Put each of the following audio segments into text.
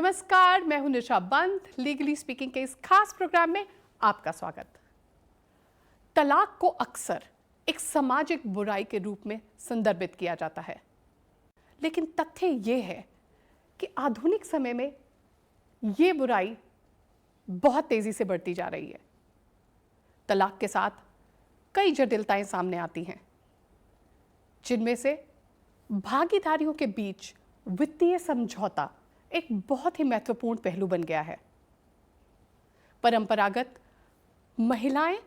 नमस्कार, मैं हूं निशा बंद। लीगली स्पीकिंग के इस खास प्रोग्राम में आपका स्वागत। तलाक को अक्सर एक सामाजिक बुराई के रूप में संदर्भित किया जाता है, लेकिन तथ्य यह है कि आधुनिक समय में यह बुराई बहुत तेजी से बढ़ती जा रही है। तलाक के साथ कई जटिलताएं सामने आती हैं, जिनमें से भागीदारियों के बीच वित्तीय समझौता एक बहुत ही महत्वपूर्ण पहलू बन गया है। परंपरागत महिलाएं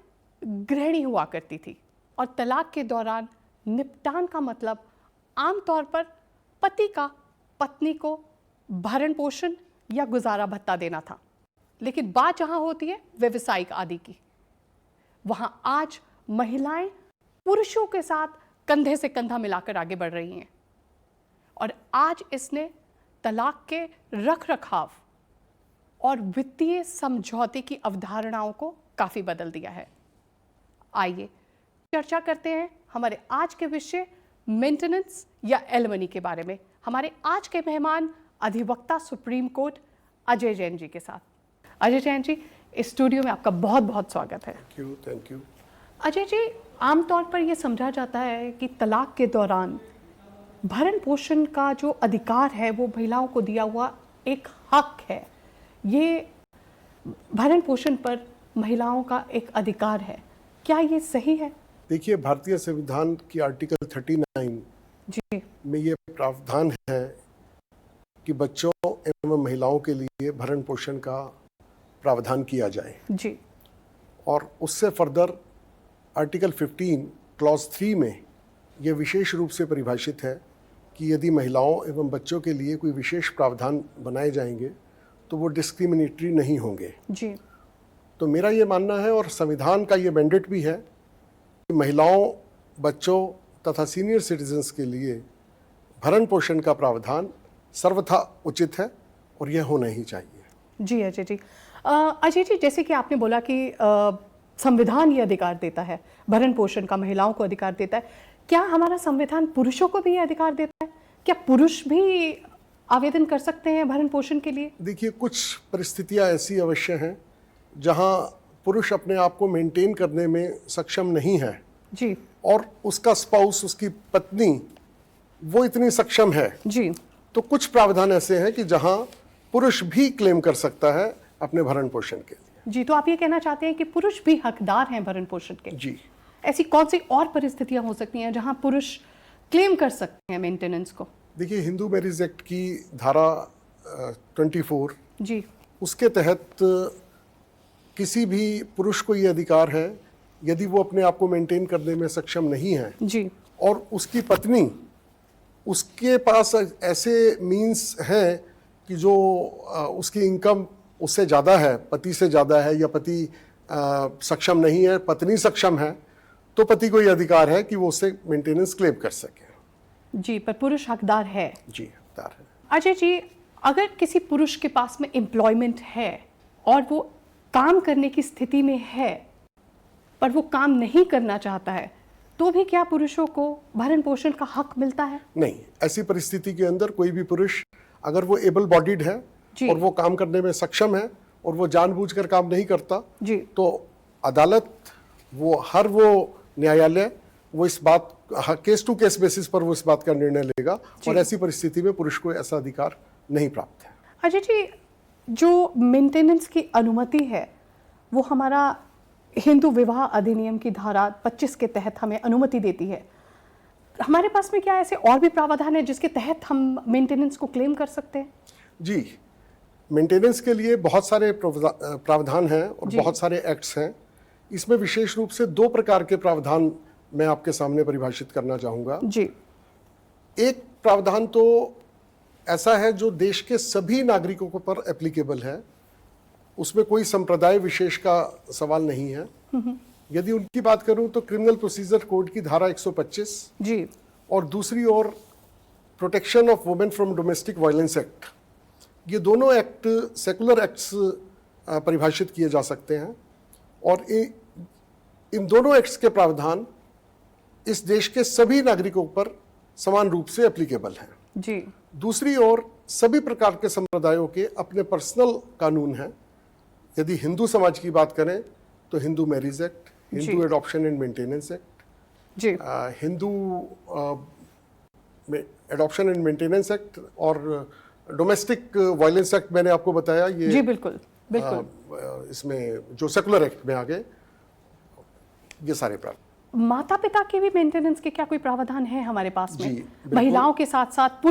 गृहिणी हुआ करती थी और तलाक के दौरान निपटान का मतलब आमतौर पर पति का पत्नी को भरण पोषण या गुजारा भत्ता देना था। लेकिन बात जहां होती है व्यवसायिक आदि की, वहां आज महिलाएं पुरुषों के साथ कंधे से कंधा मिलाकर आगे बढ़ रही हैं और आज इसने तलाक के रखरखाव और वित्तीय समझौते की अवधारणाओं को काफी बदल दिया है। आइए चर्चा करते हैं हमारे आज के विषय मेंटेनेंस या एलिमनी के बारे में हमारे आज के मेहमान अधिवक्ता सुप्रीम कोर्ट अजय जैन जी के साथ। अजय जैन जी, इस स्टूडियो में आपका बहुत बहुत स्वागत है। Thank you. अजय जी, आमतौर पर यह समझा जाता है कि तलाक के दौरान भरण पोषण का जो अधिकार है वो महिलाओं को दिया हुआ एक हक है। ये भरण पोषण पर महिलाओं का एक अधिकार है, क्या ये सही है? देखिए, भारतीय संविधान की आर्टिकल 39 जी में ये प्रावधान है कि बच्चों एवं महिलाओं के लिए भरण पोषण का प्रावधान किया जाए जी। और उससे फर्दर आर्टिकल 15 क्लॉज 3 में यह विशेष रूप से परिभाषित है कि यदि महिलाओं एवं बच्चों के लिए कोई विशेष प्रावधान बनाए जाएंगे तो वो डिस्क्रिमिनेटरी नहीं होंगे जी। तो मेरा ये मानना है और संविधान का ये मैंडेट भी है कि महिलाओं, बच्चों तथा सीनियर सिटीजन्स के लिए भरण पोषण का प्रावधान सर्वथा उचित है और यह होना ही चाहिए। जी अजय जी। अजय जी, जैसे कि आपने बोला कि संविधान ये अधिकार देता है, भरण पोषण का महिलाओं को अधिकार देता है, क्या हमारा संविधान पुरुषों को भी ये अधिकार देता है? क्या पुरुष भी आवेदन कर सकते हैं भरण पोषण के लिए? देखिए, कुछ परिस्थितियां ऐसी अवश्य हैं जहां पुरुष अपने आप को मेंटेन करने में सक्षम नहीं है जी, और उसका स्पाउस, उसकी पत्नी, वो इतनी सक्षम है जी, तो कुछ प्रावधान ऐसे हैं कि जहां पुरुष भी क्लेम कर सकता है अपने भरण पोषण के लिए। जी। तो आप ये कहना चाहते हैं कि पुरुष भी हकदार हैं भरण पोषण के? जी। ऐसी कौन सी और परिस्थितियां हो सकती हैं जहां पुरुष क्लेम कर सकते हैं मेंटेनेंस को? देखिए, हिंदू मैरिज एक्ट की धारा 24 जी उसके तहत किसी भी पुरुष को ये अधिकार है, यदि वो अपने आप को मेंटेन करने में सक्षम नहीं है जी और उसकी पत्नी, उसके पास ऐसे मीन्स हैं कि जो उसकी इनकम उससे ज़्यादा है, पति से ज़्यादा है, या पति सक्षम नहीं है, पत्नी सक्षम है, तो पति को ये अधिकार है कि वो उससे मेंटेनेंस क्लेम कर सके। जी, पर पुरुष हकदार है? जी, हकदार है। अजय जी, अगर किसी पुरुष के पास में एम्प्लॉयमेंट है और वो काम करने की स्थिति में है पर वो काम नहीं करना चाहता है, तो भी क्या पुरुषों को भरण पोषण का हक मिलता है? नहीं, ऐसी परिस्थिति के अंदर कोई भी पुरुष, अगर वो एबल बॉडीड है और वो काम करने में सक्षम है और वो जानबूझकर काम नहीं करता जी, तो अदालत, वो न्यायालय, वो इस बात, केस टू केस बेसिस पर वो इस बात का निर्णय लेगा और ऐसी परिस्थिति में पुरुष को ऐसा अधिकार नहीं प्राप्त है। अजय जी, जो मेंटेनेंस की अनुमति है वो हमारा हिंदू विवाह अधिनियम की धारा 25 के तहत हमें अनुमति देती है। हमारे पास में क्या ऐसे और भी प्रावधान है जिसके तहत हम मेंटेनेंस को क्लेम कर सकते हैं? जी, मेंटेनेंस के लिए बहुत सारे प्रावधान हैं और बहुत सारे एक्ट्स हैं। इसमें विशेष रूप से 2 प्रकार के प्रावधान मैं आपके सामने परिभाषित करना चाहूँगा। जी। एक प्रावधान तो ऐसा है जो देश के सभी नागरिकों पर एप्लीकेबल है, उसमें कोई संप्रदाय विशेष का सवाल नहीं है। यदि उनकी बात करूं तो क्रिमिनल प्रोसीजर कोड की धारा 125 जी, और दूसरी ओर protection of women from domestic violence act, ये दोनों एक्ट सेकुलर एक्ट्स परिभाषित किए जा सकते हैं और इन दोनों एक्ट्स के प्रावधान इस देश के सभी नागरिकों पर समान रूप से एप्लीकेबल हैं। जी। दूसरी ओर सभी प्रकार के संप्रदायों के अपने पर्सनल कानून हैं। यदि हिंदू समाज की बात करें तो Hindu marriage act, Hindu adoption and maintenance act, जी, Hindu adoption and maintenance act और डोमेस्टिक वायलेंस एक्ट मैंने आपको बताया, ये जी बिल्कुल बिल्कुल। इसमें जो सेकुलर एक्ट में आ गए, ये सारे प्रावधान। माता पिता के भी मेंटेनेंस के क्या कोई प्रावधान है हमारे पास में? जी, बिल्कुल। महिलाओं के साथ साथ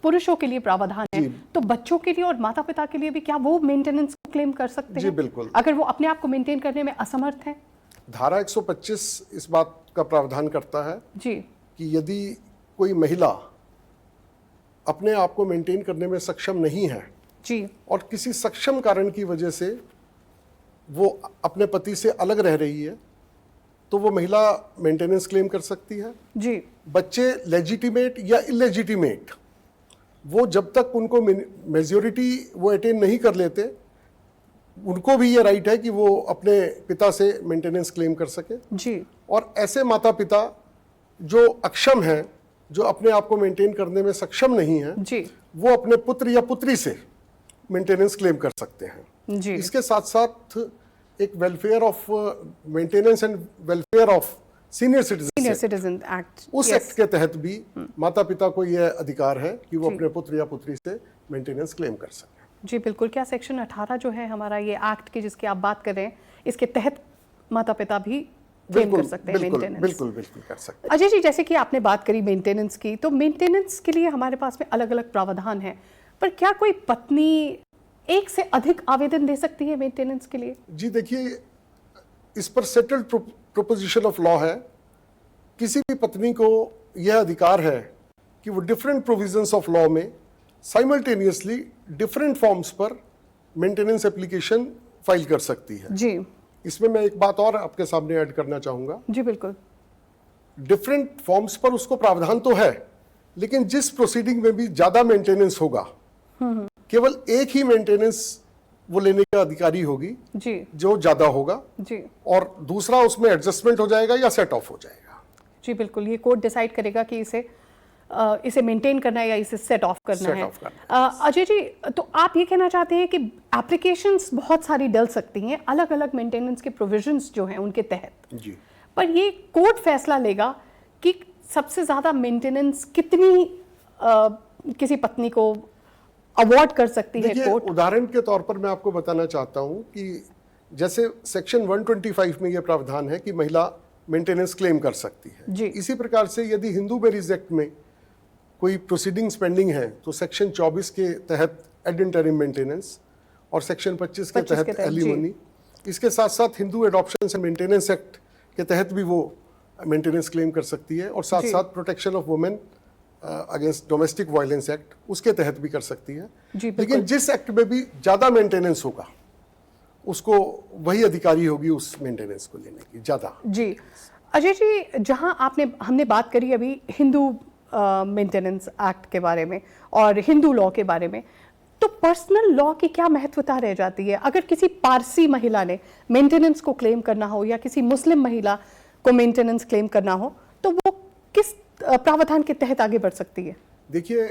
पुरुषों के लिए प्रावधान है, तो बच्चों के लिए और माता पिता के लिए भी क्या वो मेंटेनेंस को क्लेम कर सकते जी हैं? बिल्कुल। अगर वो अपने आप को मेंटेन करने में असमर्थ हैं? धारा 125 इस बात का प्रावधान करता है जी, कि यदि कोई महिला अपने आप को मेंटेन करने में सक्षम नहीं है जी, और किसी सक्षम कारण की वजह से वो अपने पति से अलग रह रही है, तो वो महिला मेंटेनेंस क्लेम कर सकती है। जी, बच्चे लेजिटिमेट या इलेजिटिमेट, वो जब तक उनको मेजोरिटी वो अटेन नहीं कर लेते, उनको भी ये राइट है कि वो अपने पिता से मेंटेनेंस क्लेम कर सके। जी, और ऐसे माता पिता जो अक्षम हैं, जो अपने आप को मेंटेन करने में सक्षम नहीं है, जी, वो अपने पुत्र या पुत्री से मेंटेनेंस क्लेम कर सकते हैं। जी, इसके साथ साथ एक welfare of maintenance and welfare of senior senior citizen citizen act, उस एक्ट के तहत भी माता पिता को यह अधिकार है कि वो अपने पुत्र या पुत्री से मेंटेनेंस क्लेम कर सकें। जी बिल्कुल। क्या सेक्शन 18 जो है हमारा ये एक्ट की जिसकी आप बात कर रहे हैं, इसके तहत माता पिता भी क्लेम कर सकते हैं मेंटेनेंस? बिल्कुल बिल्कुल कर सकते हैं। अजय जी, जैसे कि आपने बात करी मेंटेनेंस की, तो मेंटेनेंस के लिए हमारे पास में अलग अलग प्रावधान है, पर क्या कोई पत्नी एक से अधिक आवेदन दे सकती है मेंटेनेंस के लिए? जी देखिए, इस पर सेटल्ड प्रोपोजिशन ऑफ लॉ है। किसी भी पत्नी को यह अधिकार है कि वो डिफरेंट प्रोविजंस ऑफ लॉ में साइमल्टेनियसली डिफरेंट फॉर्म्स पर मेंटेनेंस एप्लीकेशन फाइल कर सकती है। जी, इसमें मैं एक बात और आपके सामने ऐड करना चाहूंगा। जी बिल्कुल। डिफरेंट फॉर्म्स पर उसको प्रावधान तो है, लेकिन जिस प्रोसीडिंग में भी ज्यादा मेंटेनेंस होगा, केवल एक ही मेंटेनेंस वो लेने का अधिकारी होगी जी, जो ज्यादा होगा, जी, और दूसरा उसमें एडजस्टमेंट हो जाएगा या सेट ऑफ हो जाएगा। जी बिल्कुल। ये कोर्ट डिसाइड करेगा कि इसे मेंटेन करना है या इसे सेट ऑफ करना Set है। off करना अजय जी, तो आप ये कहना चाहते हैं कि एप्लीकेशंस बहुत सारी डल सकती हैं अलग अलग मेंटेनेंस के प्रोविजंस जो हैं उनके तहत, जी, पर ये कोर्ट फैसला लेगा कि सबसे ज्यादा मेंटेनेंस कितनी किसी पत्नी को अवॉर्ड कर सकती है देखिए, कोर्ट? उदाहरण के तौर पर मैं आपको बताना चाहता हूं कि जैसे सेक्शन 125 में यह प्रावधान है कि महिला मेंटेनेंस क्लेम कर सकती है। जी। इसी प्रकार से यदि हिंदू मैरिज एक्ट में कोई प्रोसीडिंग्स पेंडिंग है तो सेक्शन 24 के तहत एड इंटरिम मेंटेनेंस और सेक्शन 25 के 25 के तहत तहत, एलिमनी, इसके साथ साथ Hindu adoption and maintenance act के तहत भी वो मेंटेनेंस क्लेम कर सकती है, और साथ जी। साथ protection of women against domestic violence act उसके तहत भी कर सकती है। जी, बिल्कुल। लेकिन जिस एक्ट में भी ज्यादा मेंटेनेंस होगा, उसको वही अधिकारी होगी उस मेंटेनेंस को लेने की ज्यादा। जी अजय जी, जहां हमने बात करी अभी हिंदू मेंटेनेंस एक्ट के बारे में और हिंदू लॉ के बारे में, तो पर्सनल लॉ की क्या महत्वता रह जाती है? अगर किसी पारसी महिला ने मेंटेनेंस को क्लेम करना हो या किसी मुस्लिम महिला को मेंटेनेंस क्लेम करना हो, तो वो किस प्रावधान के तहत आगे बढ़ सकती है? देखिए,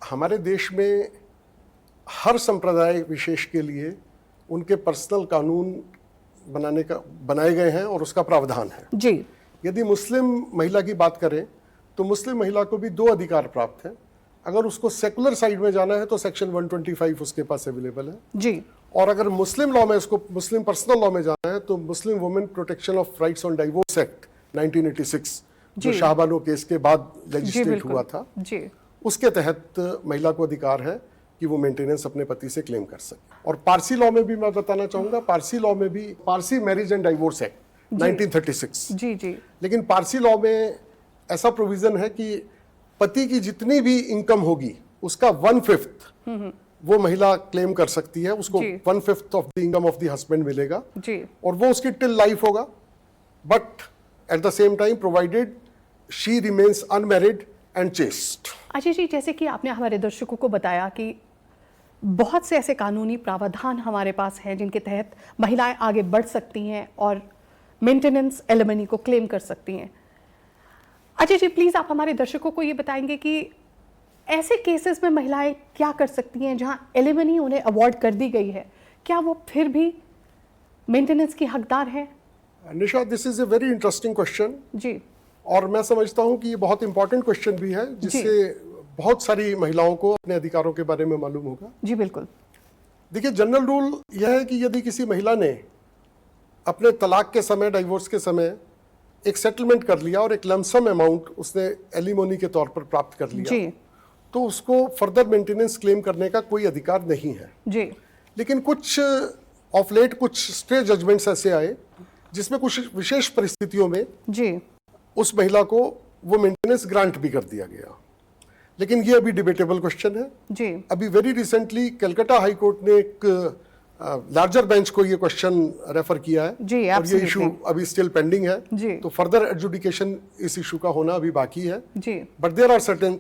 हमारे देश में हर संप्रदाय विशेष के लिए उनके पर्सनल कानून बनाए गए हैं और उसका प्रावधान है। जी, यदि मुस्लिम महिला की बात करें तो मुस्लिम महिला को भी 2 अधिकार प्राप्त हैं। अगर उसको सेकुलर साइड में जाना है तो सेक्शन 125 उसके पास अवेलेबल है, जी, और अगर मुस्लिम लॉ में उसको मुस्लिम पर्सनल लॉ में जाना है तो Muslim women protection of rights on divorce act 1986 जो जी। शाहबानो केस के बाद जी लेजिस्लेट बिल्कुल हुआ था, जी, उसके तहत महिला को अधिकार है कि वो मेंटेनेंस अपने पति से क्लेम कर सके। और पारसी लॉ में भी मैं बताना चाहूंगा, पारसी लॉ में भी Parsi marriage and divorce act 1936, जी, जी, लेकिन पारसी लॉ में ऐसा प्रोविजन है कि पति की जितनी भी इनकम होगी उसका 1/5 वो महिला क्लेम कर सकती है। उसको जी। 1/5 of the income of the husband मिलेगा, जी, और वो उसकी टिल लाइफ होगा, but at the same time provided she remains unmarried and chaste. Ajay ji, जैसे कि आपने हमारे दर्शकों को बताया कि बहुत से ऐसे कानूनी प्रावधान हमारे पास हैं जिनके तहत महिलाएं आगे बढ़ सकती हैं और मेंटेनेंस एलिमनी को क्लेम कर सकती हैं। अजय जी, प्लीज़ आप हमारे दर्शकों को ये बताएंगे कि ऐसे केसेस में महिलाएं क्या कर सकती हैं जहां एलिमनी उन्हें अवॉर्ड कर दी गई है, क्या वो फिर भी मेंटेनेंस की हकदार हैं? Nisha, this is a very interesting question, जी और मैं समझता हूं कि ये बहुत इंपॉर्टेंट क्वेश्चन भी है, जिससे बहुत सारी महिलाओं को अपने अधिकारों के बारे में मालूम होगा। जी बिल्कुल। देखिए, जनरल रूल यह है कि यदि किसी महिला ने अपने तलाक के समय, डाइवोर्स के समय एक सेटलमेंट कर लिया और एक लमसम अमाउंट उसने एलिमोनी के तौर पर प्राप्त कर लिया, जी तो उसको फर्दर मेंटेनेंस क्लेम करने का कोई अधिकार नहीं है। जी लेकिन कुछ ऑफ लेट कुछ स्टे जजमेंट्स ऐसे आए जिसमें कुछ विशेष परिस्थितियों में जी उस महिला को वो मेंटेनेंस ग्रांट भी कर दिया गया। लेकिन ये अभी डिबेटेबल क्वेश्चन है। जी अभी very recently Calcutta high court ने एक लार्जर बेंच को ये क्वेश्चन रेफर किया है, जी, और ये absolutely. इशू अभी स्टिल पेंडिंग है। जी। तो फर्दर एडजुडिकेशन इस इशू का होना अभी बाकी है। जी but there are certain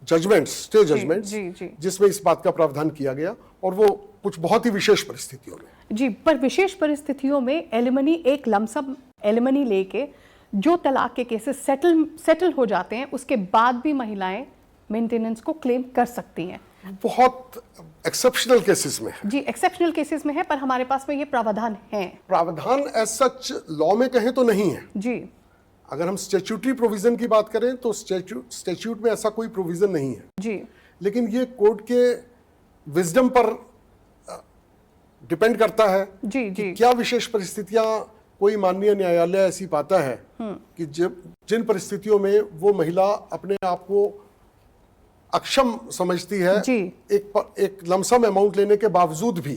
judgments, stay judgments, जी, जी। जिसमें इस बात का प्रावधान किया गया, और वो कुछ बहुत ही विशेष परिस्थितियों में। जी, पर विशेष परिस्थितियों में एलिमनी, एक लमसम एलिमनी लेके जो तलाक के केसेस सेटल हो जाते हैं, उसके बाद भी महिलाएं मेंटेनेंस को क्लेम कर सकती हैं। बहुत एक्सेप्शनल केसेस में है। जी, एक्सेप्शनल केसेस में है, पर हमारे पास में ये प्रावधान है। प्रावधान एज सच लॉ में कहें तो नहीं है। जी अगर हम स्टैट्यूटरी प्रोविजन की बात करें तो स्टैट्यूट में ऐसा कोई प्रोविजन नहीं है। जी लेकिन ये कोर्ट के विजडम पर डिपेंड करता है जी जी कि क्या विशेष परिस्थितियां कोई माननीय न्यायालय ऐसी पाता है कि जिन परिस्थितियों में वो महिला अपने आप को अक्षम समझती है जी। एक लमसम अमाउंट लेने के बावजूद भी,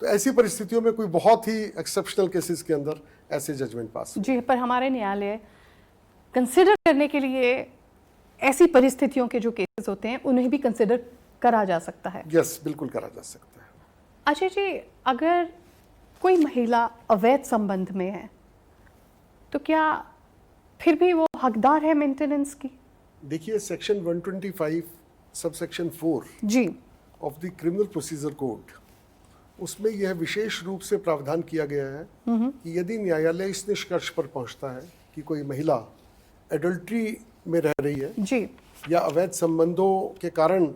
तो ऐसी परिस्थितियों में कोई बहुत ही एक्सेप्शनल केसेस के अंदर ऐसे जजमेंट पास। जी, पर हमारे न्यायालय कंसिडर करने के लिए ऐसी परिस्थितियों के जो केसेस होते हैं उन्हें भी कंसिडर करा जा सकता है। यस, बिल्कुल करा जा सकता है। अच्छा जी, अगर कोई महिला अवैध संबंध में है तो क्या फिर भी वो हकदार है मेंटेनेंस की? देखिए, सेक्शन 125 सब सेक्शन 4 जी of the criminal procedure code, उसमें यह विशेष रूप से प्रावधान किया गया है कि यदि न्यायालय इस निष्कर्ष पर पहुंचता है कि कोई महिला एडल्ट्री में रह रही है जी या अवैध संबंधों के कारण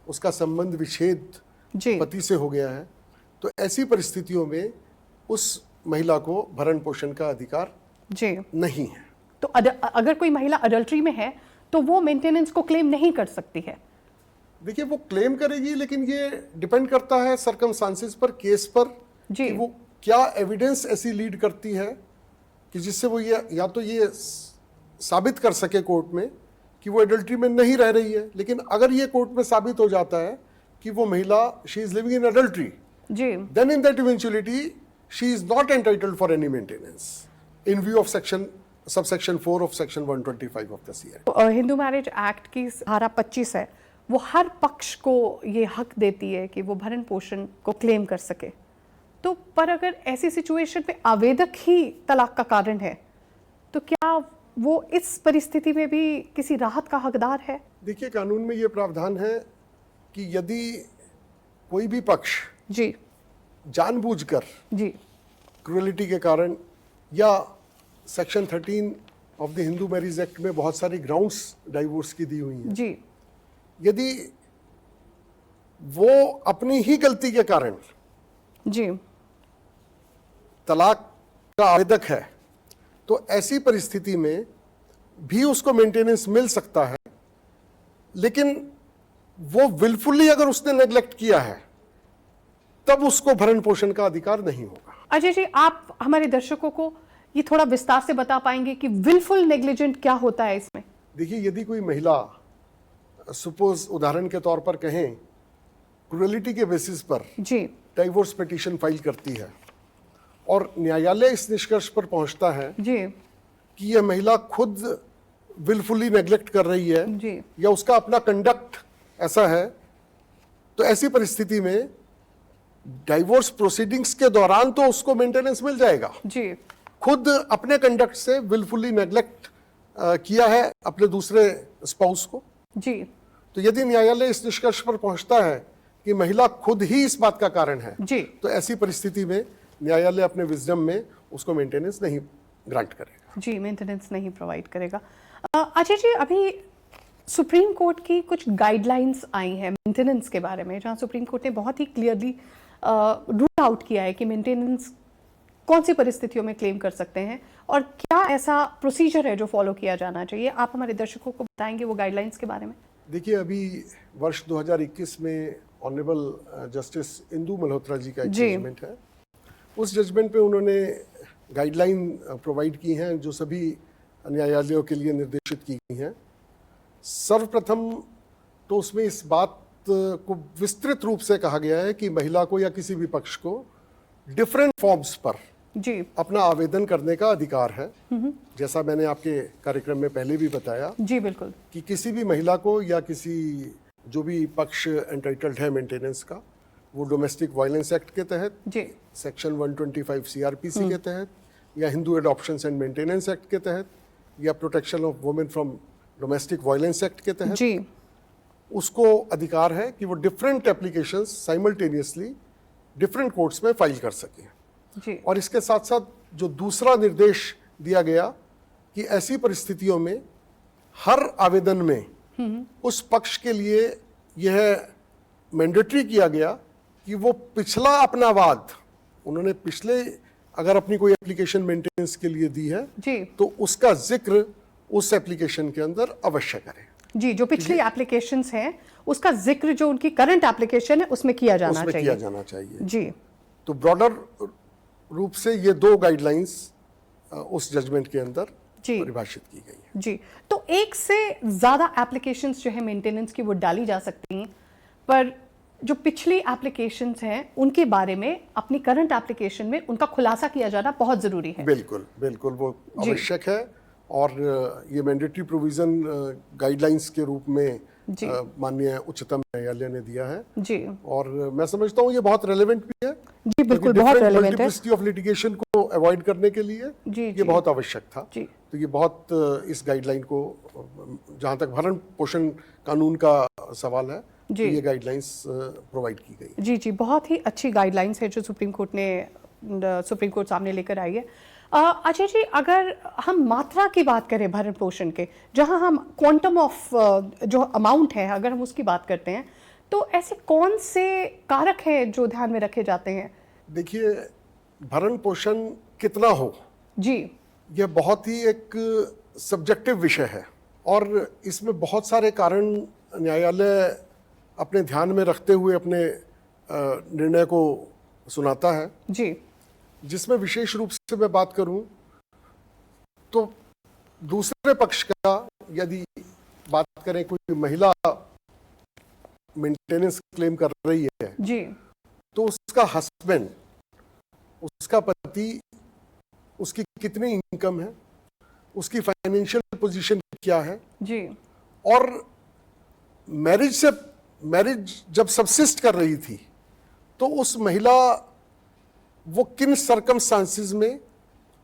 उसका संबंध विच्छेद जी पति से हो गया है, तो ऐसी परिस्थितियों में उस महिला को भरण पोषण का अधिकार जी। नहीं है। तो अगर कोई महिला अडल्ट्री में है तो वो मेंटेनेंस को क्लेम नहीं कर सकती है? देखिए, वो क्लेम करेगी, लेकिन ये डिपेंड करता है सर्कमस्टांसेस पर, केस पर, जी। कि वो क्या एविडेंस ऐसी लीड करती है कि जिससे वो ये या तो ये साबित कर सके कोर्ट में कि वो एडल्ट्री में नहीं रह रही है। लेकिन अगर ये कोर्ट में साबित हो जाता है कि वो महिला she is living in adultery, जी then in that eventuality she is not entitled for any maintenance in view of subsection 4 of section 125 of the CR। तो, हिंदू मैरिज एक्ट की धारा 25 है, वो हर पक्ष को ये हक देती है कि वो भरण पोषण को क्लेम कर सके। तो पर अगर ऐसी सिचुएशन पे आवेदक ही तलाक का कारण है तो क्या वो इस परिस्थिति में भी किसी राहत का हकदार है? देखिए, कानून में ये प्रावधान है कि यदि कोई भी पक्ष जी जानबूझकर जी क्रूएलिटी के कारण, या section 13 of the Hindu marriage act में बहुत सारी ग्राउंड्स डाइवोर्स की दी हुई हैं, जी यदि वो अपनी ही गलती के कारण जी तलाक का आवेदक है, तो ऐसी परिस्थिति में भी उसको मेंटेनेंस मिल सकता है। लेकिन वो विलफुली अगर उसने नेग्लेक्ट किया है तब उसको भरण पोषण का अधिकार नहीं होगा। अजय जी, आप हमारे दर्शकों को ये थोड़ा विस्तार से बता पाएंगे कि विलफुल नेग्लिजेंट क्या होता है इसमें? देखिए, यदि कोई महिला सपोज उदाहरण के तौर पर कहें क्रूएलिटी के बेसिस पर जी डाइवोर्स पिटीशन फाइल करती है और न्यायालय इस निष्कर्ष पर पहुंचता है जी कि यह महिला खुद विलफुली नेग्लेक्ट कर रही है जी या उसका अपना कंडक्ट ऐसा है, तो ऐसी परिस्थिति में डाइवोर्स प्रोसीडिंग्स के दौरान तो उसको मेंटेनेंस मिल जाएगा। जी खुद अपने कंडक्ट से विलफुली नेग्लेक्ट किया है अपने दूसरे स्पाउस को। जी तो यदि न्यायालय इस निष्कर्ष पर पहुंचता है कि महिला खुद ही इस बात का कारण है, जी तो ऐसी परिस्थिति में न्यायालय अपने विजडम में उसको मेंटेनेंस नहीं ग्रांट करेगा। जी, मेंटेनेंस नहीं प्रोवाइड करेगा। अजय जी, अभी सुप्रीम कोर्ट की कुछ गाइडलाइंस आई हैं मेंटेनेंस के बारे में, जहां सुप्रीम कोर्ट ने बहुत ही क्लियरली रूल आउट किया है कि मेंटेनेंस कौन सी परिस्थितियों में क्लेम कर सकते हैं और क्या ऐसा प्रोसीजर है जो फॉलो किया जाना चाहिए। आप हमारे दर्शकों को बताएंगे वो गाइडलाइंस के बारे में। देखिए, अभी वर्ष 2021 में ऑनरेबल जस्टिस इंदु मल्होत्रा जी का एक जजमेंट है। उस जजमेंट पे उन्होंने गाइडलाइन प्रोवाइड की हैं जो सभी न्यायालयों के लिए निर्देशित की गई हैं। सर्वप्रथम तो उसमें इस बात को विस्तृत रूप से कहा गया है कि महिला को या किसी भी पक्ष को डिफरेंट फॉर्म्स पर जी अपना आवेदन करने का अधिकार है। जैसा मैंने आपके कार्यक्रम में पहले भी बताया जी बिल्कुल कि किसी भी महिला को या किसी जो भी पक्ष एंटाइटल्ड है मेंटेनेंस का, वो डोमेस्टिक वायलेंस एक्ट के तहत जी सेक्शन 125 सीआरपीसी के तहत या हिंदू एडॉप्शंस एंड मेंटेनेंस एक्ट के तहत या protection of women from domestic violence act के तहत जी उसको अधिकार है कि वो different applications simultaneously different courts में फाइल कर सके। जी और इसके साथ साथ जो दूसरा निर्देश दिया गया कि ऐसी परिस्थितियों में हर आवेदन में उस पक्ष के लिए यह मैंडेटरी किया गया कि वो पिछला अपना वाद, उन्होंने पिछले अगर अपनी कोई एप्लीकेशन मेंटेनेंस के लिए दी है जी तो उसका जिक्र उस एप्लीकेशन के अंदर अवश्य करें। जी, जो पिछली एप्लीकेशंस हैं उसका जिक्र जो उनकी करंट एप्लीकेशन है उसमें किया जाना उसमें चाहिए। किया जाना चाहिए जी तो ब्रॉडर रूप से ये दो गाइडलाइंस उस जजमेंट के अंदर जी परिभाषित की गई है। जी, तो एक से ज़्यादा एप्लीकेशंस जो है मेंटेनेंस की वो डाली जा सकती हैं, पर जो पिछली एप्लीकेशंस हैं उनके बारे में अपनी करंट एप्लीकेशन में उनका खुलासा किया जाना बहुत ज़रूरी है। बिल्कुल बिल्कुल वो आवश्यक है और ये मैंडेटरी प्रोविजन गाइडलाइंस के रूप में माननीय उच्चतम न्यायालय ने दिया है जी और मैं समझता हूँ ये बहुत रेलेवेंट भी है। जी बिल्कुल बहुत रेलेवेंट है। मल्टीप्लिसिटी ऑफ लिटिगेशन को अवॉइड करने के लिए जी, ये जी, बहुत आवश्यक था। जी तो ये बहुत इस गाइडलाइन को, जहाँ तक भरण पोषण कानून का सवाल है, तो ये गाइडलाइंस प्रोवाइड की गई। जी जी, बहुत ही अच्छी गाइडलाइंस है जो सुप्रीम कोर्ट सामने लेकर आई है। अजय जी, अगर हम मात्रा की बात करें भरण पोषण के, जहां हम क्वांटम ऑफ जो अमाउंट है अगर हम उसकी बात करते हैं, तो ऐसे कौन से कारक हैं जो ध्यान में रखे जाते हैं? देखिए, भरण पोषण कितना हो जी, यह बहुत ही एक सब्जेक्टिव विषय है और इसमें बहुत सारे कारण न्यायालय अपने ध्यान में रखते हुए अपने निर्णय को सुनाता है। जी जिसमें विशेष रूप से मैं बात करूं तो दूसरे पक्ष का, यदि बात करें कोई महिला मेंटेनेंस क्लेम कर रही है जी तो उसका हस्बैंड, उसका पति, उसकी कितनी इनकम है, उसकी फाइनेंशियल पोजीशन क्या है जी और मैरिज जब सबसिस्ट कर रही थी तो उस महिला वो किन सर्कमस्टांसिस में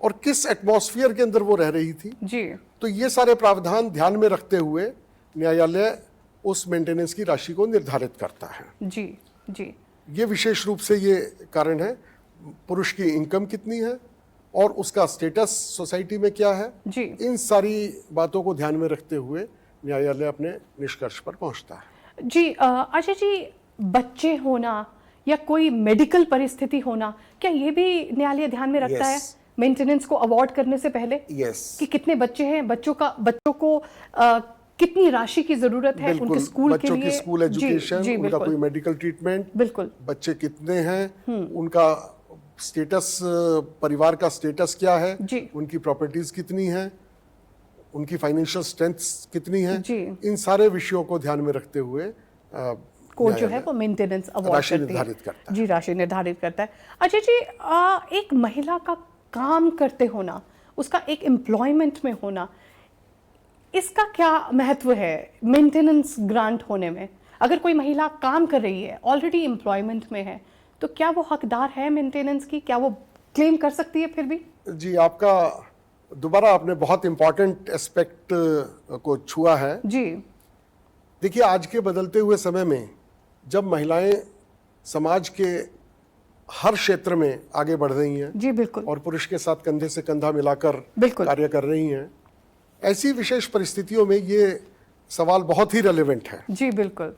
और किस एटमॉस्फेयर के अंदर वो रह रही थी जी, तो ये सारे प्रावधान ध्यान में रखते हुए न्यायालय उस मेंटेनेंस की राशि को निर्धारित करता है। जी जी, ये विशेष रूप से ये कारण है, पुरुष की इनकम कितनी है और उसका स्टेटस सोसाइटी में क्या है जी। इन सारी बातों को ध्यान में रखते हुए न्यायालय अपने निष्कर्ष पर पहुंचता है। जी अजय जी, बच्चे होना या कोई मेडिकल परिस्थिति होना, क्या ये भी न्यायालय ध्यान में रखता है मेंटेनेंस को अवार्ड करने से पहले? कि कितने बच्चे हैं, बच्चों को कितनी राशि की जरूरत है उनके स्कूल के लिए, बच्चों की स्कूल एजुकेशन, उनका कोई मेडिकल ट्रीटमेंट, बिल्कुल, बच्चे कितने हैं, उनका स्टेटस, परिवार का स्टेटस क्या है, उनकी प्रॉपर्टीज कितनी हैं, उनकी फाइनेंशियल स्ट्रेंथ कितनी है, इन सारे विषयों को ध्यान में रखते हुए कोर्ट जो है वो मेंटेनेंस अवार्ड करता है। जी, राशि निर्धारित करता है। अच्छा जी, एक महिला का काम करते होना, उसका एक एम्प्लॉयमेंट में होना, इसका क्या महत्व है मेंटेनेंस ग्रांट होने में? अगर कोई महिला काम कर रही है, ऑलरेडी एम्प्लॉयमेंट में है, तो क्या वो हकदार है मेंटेनेंस की? क्या वो क्लेम कर सकती है फिर भी? जी, दोबारा आपने बहुत इंपॉर्टेंट एस्पेक्ट को छुआ है। जी, देखिए, आज के बदलते हुए समय में जब महिलाएं समाज के हर क्षेत्र में आगे बढ़ रही हैं, जी बिल्कुल, और पुरुष के साथ कंधे से कंधा मिलाकर कार्य कर रही हैं, ऐसी विशेष परिस्थितियों में ये सवाल बहुत ही रेलेवेंट है। जी बिल्कुल।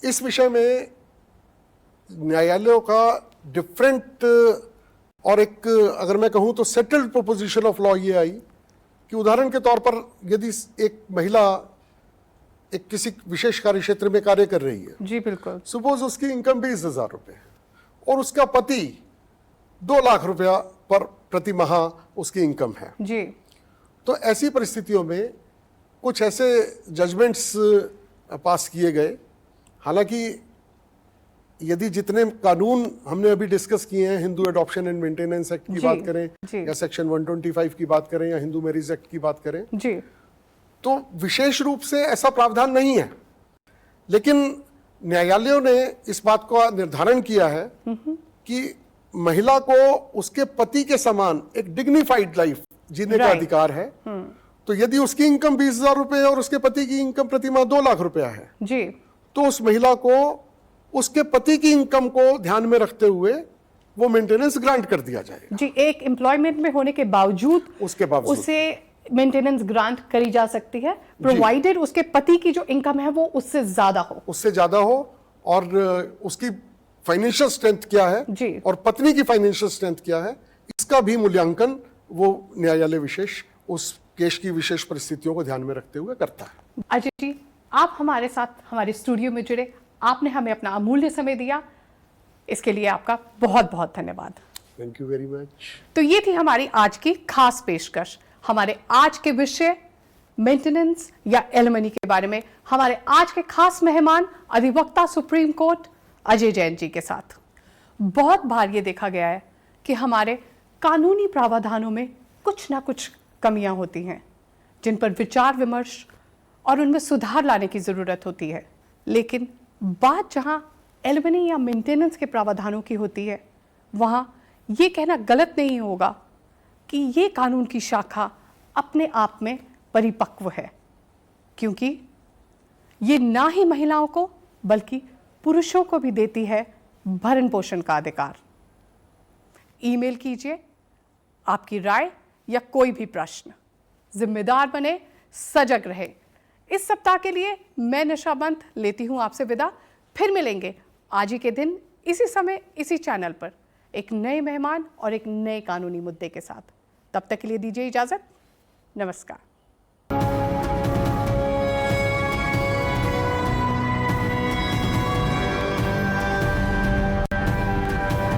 इस विषय में न्यायालयों का डिफरेंट और एक, अगर मैं कहूं तो सेटल्ड प्रोपोजिशन ऑफ लॉ ये आई कि उदाहरण के तौर पर यदि एक महिला एक किसी विशेष कार्य क्षेत्र में कार्य कर रही है, जी बिल्कुल, सपोज उसकी इनकम 20,000 रुपये और उसका पति 2 लाख रुपया पर प्रति माह उसकी इनकम है, जी, तो ऐसी परिस्थितियों में कुछ ऐसे जजमेंट्स पास किए गए। हालांकि यदि जितने कानून हमने अभी डिस्कस किए हैं, Hindu adoption and maintenance act की जी, बात करें जी, या सेक्शन 125 की बात करें या हिंदू मैरिज एक्ट की बात करें, जी, तो विशेष रूप से ऐसा प्रावधान नहीं है। लेकिन न्यायालयों ने इस बात का निर्धारण किया है कि महिला को उसके पति के समान एक डिग्निफाइड लाइफ जीने का Right. अधिकार है। तो यदि उसकी इनकम 20,000 रुपये है और उसके पति की इनकम प्रति माह 2 लाख रुपया है, जी, तो उस महिला को उसके पति की इनकम को ध्यान में रखते हुए वो मेंटेनेंस ग्रांट कर दिया जाएगा। जी, एक एम्प्लॉयमेंट में होने के बावजूद उसके बावजूद उसे मेंटेनेंस ग्रांट करी जा सकती है, प्रोवाइडेड उसके पति की जो इनकम है वो उससे ज्यादा हो और उसकी फाइनेंशियल स्ट्रेंथ क्या है जी, और पत्नी की फाइनेंशियल स्ट्रेंथ क्या है, इसका भी मूल्यांकन वो न्यायालय विशेष उस केस की विशेष परिस्थितियों को ध्यान में रखते हुए करता है। अजय जी, आप हमारे साथ हमारे स्टूडियो में जुड़े, आपने हमें अपना अमूल्य समय दिया, इसके लिए आपका बहुत बहुत धन्यवाद। Thank you very much. तो ये थी हमारी आज की खास पेशकश। हमारे आज के विषय मेंटेनेंस या एलिमनी के बारे में हमारे आज के खास मेहमान अधिवक्ता सुप्रीम कोर्ट अजय जैन जी के साथ। बहुत बार ये देखा गया है कि हमारे कानूनी प्रावधानों में कुछ ना कुछ कमियां होती हैं जिन पर विचार विमर्श और उनमें सुधार लाने की ज़रूरत होती है। लेकिन बात जहां एलिमनी या मेंटेनेंस के प्रावधानों की होती है, वहां ये कहना गलत नहीं होगा कि ये कानून की शाखा अपने आप में परिपक्व है, क्योंकि ये ना ही महिलाओं को बल्कि पुरुषों को भी देती है भरण पोषण का अधिकार। ईमेल कीजिए आपकी राय या कोई भी प्रश्न। जिम्मेदार बने, सजग रहे। इस सप्ताह के लिए मैं निशाबंत लेती हूं आपसे विदा। फिर मिलेंगे आज ही के दिन इसी समय इसी चैनल पर एक नए मेहमान और एक नए कानूनी मुद्दे के साथ। तब तक के लिए दीजिए इजाजत। नमस्कार।